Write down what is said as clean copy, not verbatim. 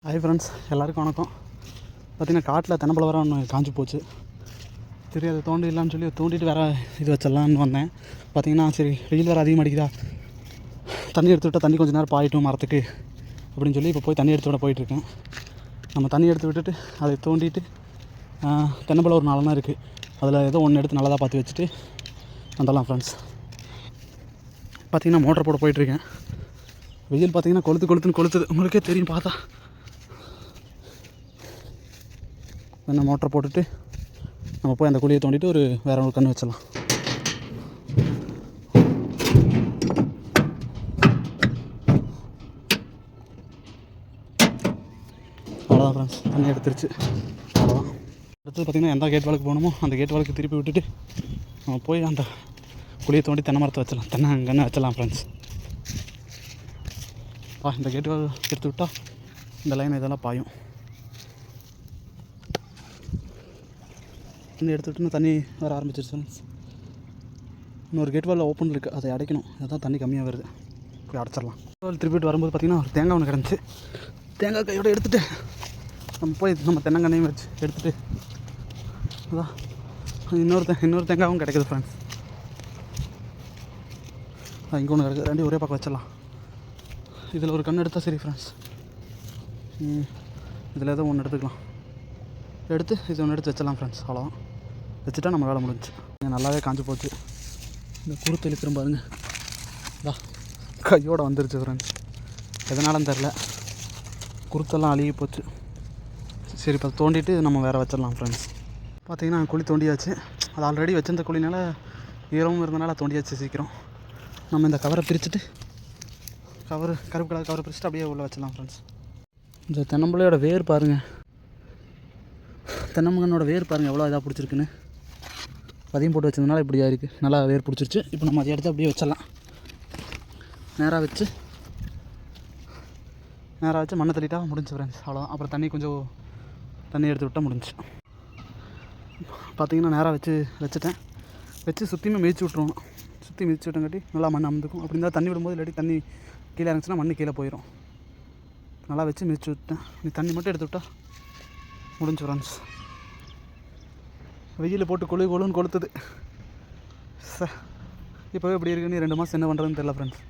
Hi friends, எல்லாருக்கும் வணக்கம். பார்த்திங்கன்னா காட்டில் தென்னம்பழம் ஒன்று காஞ்சி போச்சு. சரி அதை தோண்டிடலான்னு சொல்லி தோண்டிட்டு வேறு இது வச்சிடலான்னு வந்தேன். பார்த்திங்கன்னா சரி வெயில் வேறு அதிகமாக அடிக்குதா, தண்ணி எடுத்து விட்டால் தண்ணி கொஞ்சம் நேரம் பாயிட்டும் மரத்துக்கு அப்படின்னு சொல்லி இப்போ போய் தண்ணி எடுத்து விட போயிட்டுருக்கேன். நம்ம தண்ணி எடுத்து விட்டுட்டு அதை தோண்டிட்டு தென்னம்பழம் ஒரு 4 இருக்குது. அதில் ஏதோ ஒன்று எடுத்து நல்லதாக பார்த்து வச்சுட்டு வந்துடலாம் ஃப்ரெண்ட்ஸ். பார்த்திங்கன்னா மோட்டர் போட போயிட்டுருக்கேன். வெயில் பார்த்திங்கன்னா கொளுத்துது, உங்களுக்கே தெரியும் பார்த்தா. என்ன மோட்டரை போட்டுட்டு நம்ம போய் அந்த குழியை தோண்டிட்டு வேறு ஒரு கன்று வச்சிடலாம். அவ்வளோதான் ஃப்ரெண்ட்ஸ், தண்ணி எடுத்துருச்சு. அவ்வளோதான். அடுத்தது பார்த்திங்கன்னா எந்த கேட் வாலுக்கு போகணுமோ அந்த கேட் வாலுக்கு திருப்பி விட்டுட்டு நம்ம போய் அந்த குழியை தோண்டி தென்னை மரத்தை வச்சிடலாம், கன்று வச்சிடலாம் ஃப்ரெண்ட்ஸ். இந்த கேட் வால் எடுத்து விட்டால் இந்த லைன் இதெல்லாம் பாயும். தண்ணி எடுத்துகிட்டு தண்ணி வர ஆரம்பிச்சிருச்சு ஃப்ரெண்ட்ஸ். இன்னொரு கேட் வாலில் ஓப்பன் இருக்குது, அதை அடைக்கணும். அதுதான் தண்ணி கம்மியாக வருது, போய் அடைச்சிடலாம். வால் திருப்பிட்டு வரும்போது பார்த்திங்கன்னா ஒரு தேங்காய் ஒன்று கிடந்துச்சு. தேங்காய் கையோடு எடுத்துகிட்டு நம்ம போய் நம்ம தென்னங்கண்ணையும் வச்சு எடுத்துகிட்டு அதான் இன்னொரு தேங்காயும் கிடைக்குது ஃப்ரெண்ட்ஸ். இங்கே ஒன்று கிடக்குது, ரெண்டு ஒரே பக்கம் வச்சிடலாம். இதில் ஒரு கன்று எடுத்தால் சரி ஃப்ரெண்ட்ஸ். இதில் ஏதோ ஒன்று எடுத்துக்கலாம், எடுத்து இது ஒன்று எடுத்து வச்சிடலாம் ஃப்ரெண்ட்ஸ். அவ்வளோதான், வச்சுட்டா நம்ம வேலை முடிஞ்சு. நல்லாவே காஞ்சி போச்சு. இந்த குருத்து இழுக்கிறோம் பாருங்க, அதான் கையோடு வந்துருச்சு ஃப்ரெண்ட்ஸ். எதனாலும் தெரில, குருத்தெல்லாம் அழுகி போச்சு. சரி இப்போ தோண்டிட்டு நம்ம வேறு வச்சிடலாம் ஃப்ரெண்ட்ஸ். பார்த்திங்கன்னா குழி தோண்டியாச்சு. அது ஆல்ரெடி வச்சிருந்த குழினால ஈரமும் இருந்தனால தோண்டியாச்சு சீக்கிரம். நம்ம இந்த கவரை பிரிச்சுட்டு கருப்பு கலர் கவரை பிரிச்சுட்டு அப்படியே உள்ளே வச்சிடலாம் ஃப்ரெண்ட்ஸ். இந்த தென்னம்பிள்ளையோட வேர் பாருங்கள், தென்னமங்கனோட வேர் பாருங்கள் எவ்வளோ இதாக பிடிச்சிருக்குன்னு. அதையும் போட்டு வச்சதுனால இப்படியா இருக்குது, நல்லா வேர் பிடிச்சிருச்சு. இப்போ நம்ம அதை எடுத்து அப்படியே வச்சிடலாம். நேராக வச்சு மண்ணை தள்ளிட்டா முடிஞ்சு ஃப்ரெண்ட்ஸ். அவ்வளோதான். அப்புறம் தண்ணி எடுத்து விட்டால் முடிஞ்சு. பார்த்திங்கன்னா நேராக வச்சு சுற்றியுமே மிதிச்சு விட்ருவோம். சுற்றி மிதிச்சு விட்டங்காட்டி நல்லா மண் அமுந்துக்கும். அப்படி இருந்தால் தண்ணி விடும்போது இல்லாட்டி தண்ணி கீழே இறங்குச்சுன்னா மண் கீழே போயிடும். நல்லா வச்சு மிதிச்சு விட்டேன். நீ தண்ணி மட்டும் எடுத்து விட்டா முடிஞ்சு ஃப்ரெண்ட்ஸ். வெயில் போட்டு கொழுன்னு கொளுத்துது. இப்போவே இப்படி இருக்குன்னு 2 மாதம் என்ன பண்ணுறதுன்னு தெரியல ஃப்ரெண்ட்ஸ்.